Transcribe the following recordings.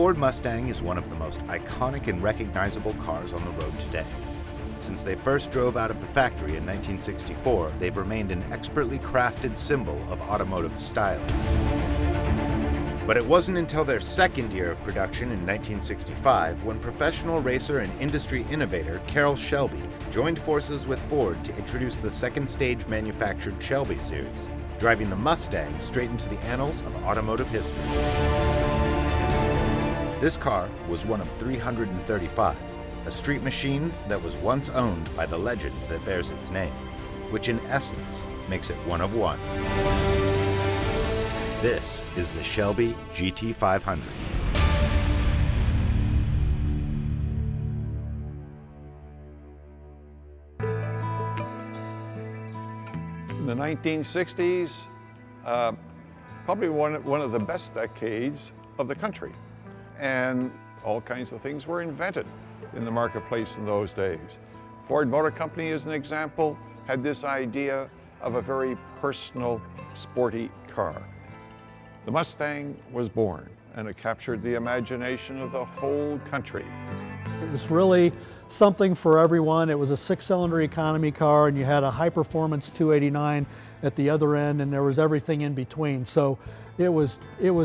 Ford Mustang is one of the most iconic and recognizable cars on the road today. Since they first drove out of the factory in 1964, they've remained an expertly crafted symbol of automotive style. But it wasn't until their second year of production in 1965 when professional racer and industry innovator Carroll Shelby joined forces with Ford to introduce the second-stage manufactured Shelby series, driving the Mustang straight into the annals of automotive history. This car was one of 335, a street machine that was once owned by the legend that bears its name, which in essence makes it one of one. This is the Shelby GT-500. In the 1960s, probably one of the best decades of the country. And all kinds of things were invented in the marketplace in those days. Ford Motor Company, as an example, had this idea of a very personal, sporty car. The Mustang was born, and it captured the imagination of the whole country. It was really something for everyone. It was a six-cylinder economy car, and you had a high-performance 289 at the other end, and there was everything in between. So it was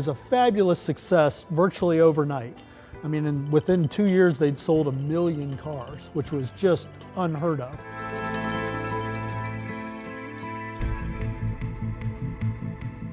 a fabulous success virtually overnight. I mean, within 2 years, they'd sold 1 million cars, which was just unheard of.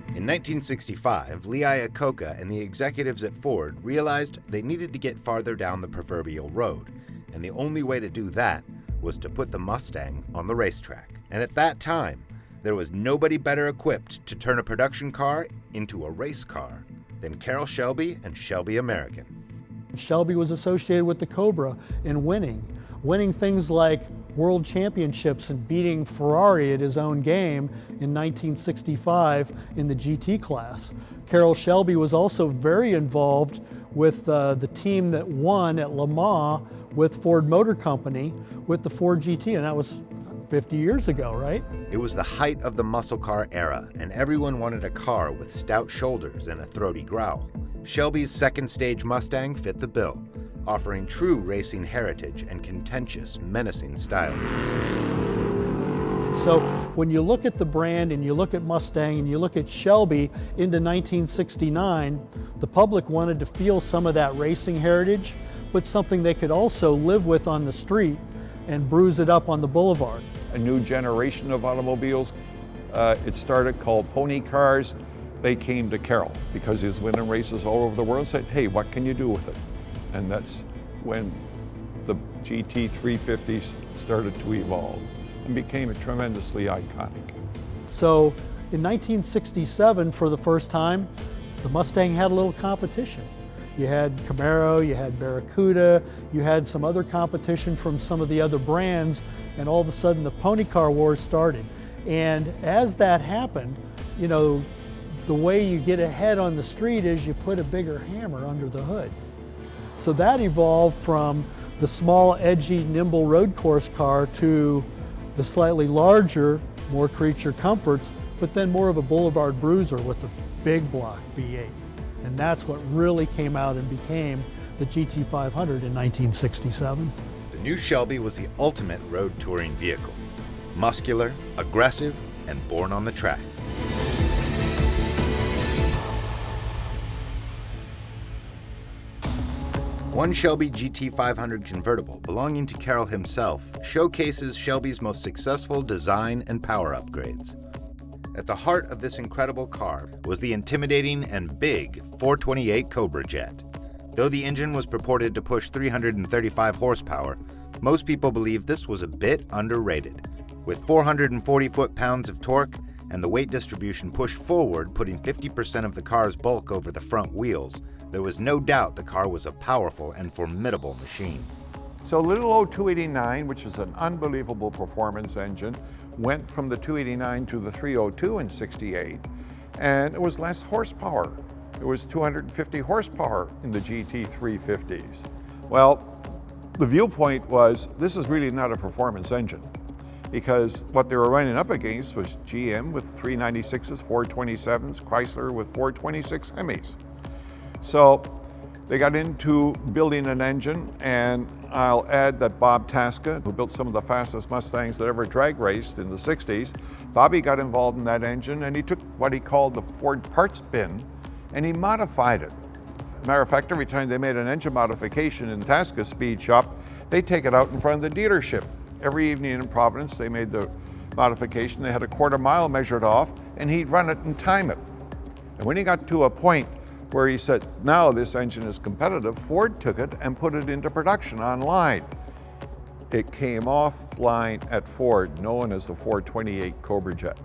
In 1965, Lee Iacocca and the executives at Ford realized they needed to get farther down the proverbial road, and the only way to do that was to put the Mustang on the racetrack. And at that time, there was nobody better equipped to turn a production car into a race car than Carroll Shelby and Shelby American. Shelby was associated with the Cobra and winning things like world championships and beating Ferrari at his own game in 1965 in the GT class. Carroll Shelby was also very involved with the team that won at Le Mans with Ford Motor Company with the Ford GT, and that was 50 years ago, right? It was the height of the muscle car era, and everyone wanted a car with stout shoulders and a throaty growl. Shelby's second-stage Mustang fit the bill, offering true racing heritage and contentious, menacing style. So when you look at the brand and you look at Mustang and you look at Shelby into 1969, the public wanted to feel some of that racing heritage, but something they could also live with on the street and bruise it up on the boulevard. A new generation of automobiles, it started, called pony cars. They came to Carroll because he was winning races all over the world and said, hey, what can you do with it? And that's when the GT350 started to evolve and became tremendously iconic. So in 1967, for the first time, the Mustang had a little competition. You had Camaro, you had Barracuda, you had some other competition from some of the other brands, and all of a sudden the pony car wars started. And as that happened, you know, the way you get ahead on the street is you put a bigger hammer under the hood. So that evolved from the small, edgy, nimble road course car to the slightly larger, more creature comforts, but then more of a boulevard bruiser with the big block V8. And that's what really came out and became the GT-500 in 1967. The new Shelby was the ultimate road touring vehicle. Muscular, aggressive, and born on the track. One Shelby GT-500 convertible belonging to Carroll himself showcases Shelby's most successful design and power upgrades. At the heart of this incredible car was the intimidating and big 428 Cobra jet. Though the engine was purported to push 335 horsepower, most people believe this was a bit underrated. With 440 foot-pounds of torque and the weight distribution pushed forward, putting 50% of the car's bulk over the front wheels, there was no doubt the car was a powerful and formidable machine. So little old 289, which is an unbelievable performance engine, went from the 289 to the 302 in '68, and it was less horsepower. It was 250 horsepower in the GT350s. Well, the viewpoint was, this is really not a performance engine, because what they were running up against was GM with 396s, 427s, Chrysler with 426 Hemis. So They got into building an engine, and I'll add that Bob Tasca, who built some of the fastest Mustangs that ever drag raced in the 60s, Bobby got involved in that engine, and he took what he called the Ford parts bin, and he modified it. Matter of fact, every time they made an engine modification in Tasca's speed shop, they'd take it out in front of the dealership. Every evening in Providence, they made the modification. They had a quarter mile measured off, and he'd run it and time it. And when he got to a point where he said, now this engine is competitive, Ford took it and put it into production online. It came offline at Ford, known as the 428 Cobra Jet.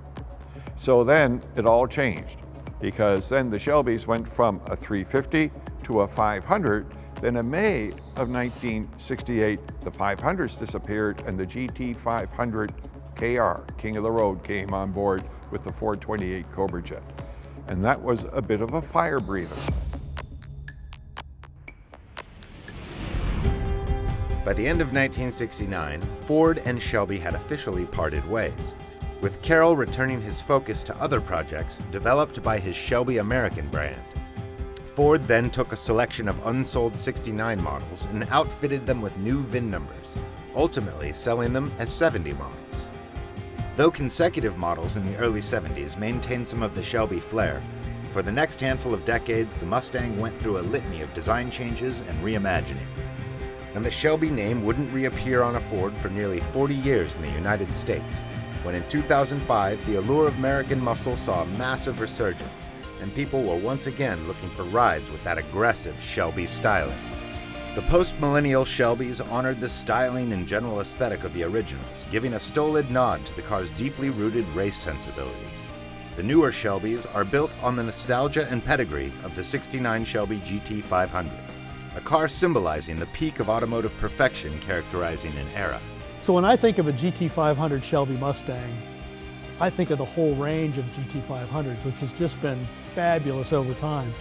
So then it all changed, because then the Shelbys went from a 350 to a 500. Then in May of 1968, the 500s disappeared, and the GT-500 KR, King of the Road, came on board with the 428 Cobra Jet. And that was a bit of a fire breather. By the end of 1969, Ford and Shelby had officially parted ways, with Carroll returning his focus to other projects developed by his Shelby American brand. Ford then took a selection of unsold 69 models and outfitted them with new VIN numbers, ultimately selling them as 70 models. Though consecutive models in the early 70s maintained some of the Shelby flair, for the next handful of decades the Mustang went through a litany of design changes and reimagining. And the Shelby name wouldn't reappear on a Ford for nearly 40 years in the United States, when in 2005 the allure of American muscle saw a massive resurgence, and people were once again looking for rides with that aggressive Shelby styling. The post-millennial Shelbys honored the styling and general aesthetic of the originals, giving a stolid nod to the car's deeply rooted race sensibilities. The newer Shelbys are built on the nostalgia and pedigree of the '69 Shelby GT-500, a car symbolizing the peak of automotive perfection characterizing an era. So when I think of a GT500 Shelby Mustang, I think of the whole range of GT500s, which has just been fabulous over time.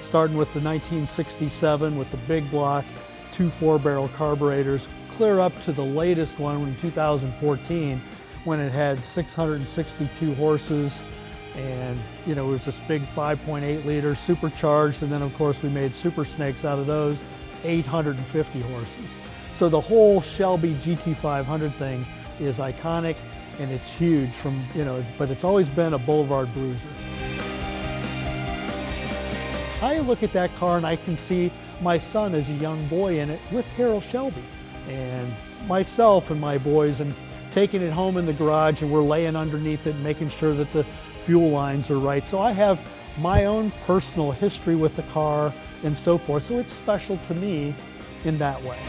Starting with the 1967 with the big block, 2 4-barrel carburetors, clear up to the latest one in 2014 when it had 662 horses, and it was this big 5.8 liter supercharged, and then of course we made Super Snakes out of those, 850 horses. So the whole Shelby GT500 thing is iconic, and it's huge but it's always been a boulevard bruiser. I look at that car and I can see my son as a young boy in it with Carroll Shelby, and myself and my boys, and taking it home in the garage, and we're laying underneath it and making sure that the fuel lines are right. So I have my own personal history with the car and so forth, so it's special to me in that way.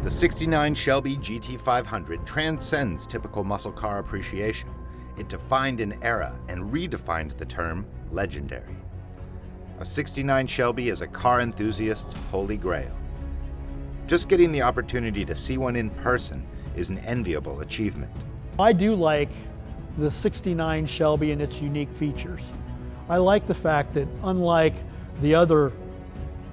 The '69 Shelby GT-500 transcends typical muscle car appreciation. It defined an era and redefined the term legendary. A '69 Shelby is a car enthusiast's holy grail. Just getting the opportunity to see one in person is an enviable achievement. I do like the '69 Shelby and its unique features. I like the fact that unlike the other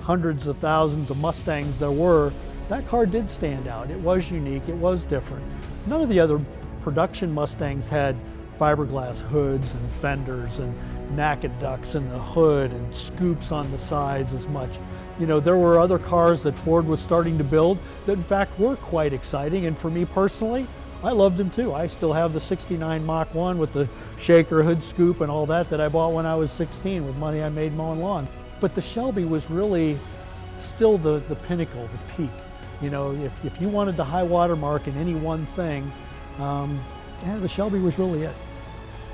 hundreds of thousands of Mustangs there were, that car did stand out. It was unique, it was different. None of the other production Mustangs had fiberglass hoods and fenders and naked ducts in the hood and scoops on the sides as much. There were other cars that Ford was starting to build that in fact were quite exciting, and for me personally, I loved them too. I still have the '69 Mach 1 with the shaker hood scoop and all that I bought when I was 16 with money I made mowing lawn. But the Shelby was really still the pinnacle, the peak. If you wanted the high water mark in any one thing, the Shelby was really it.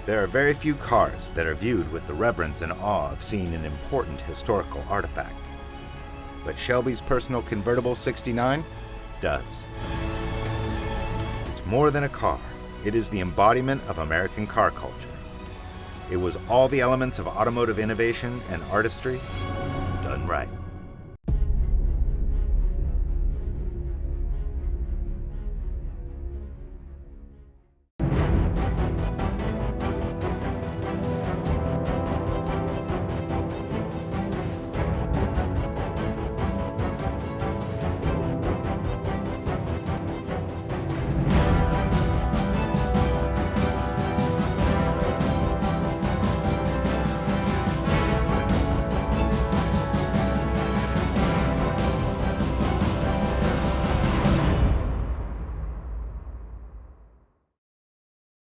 There are very few cars that are viewed with the reverence and awe of seeing an important historical artifact. But Shelby's personal convertible '69 does. It's more than a car. It is the embodiment of American car culture. It was all the elements of automotive innovation and artistry done right.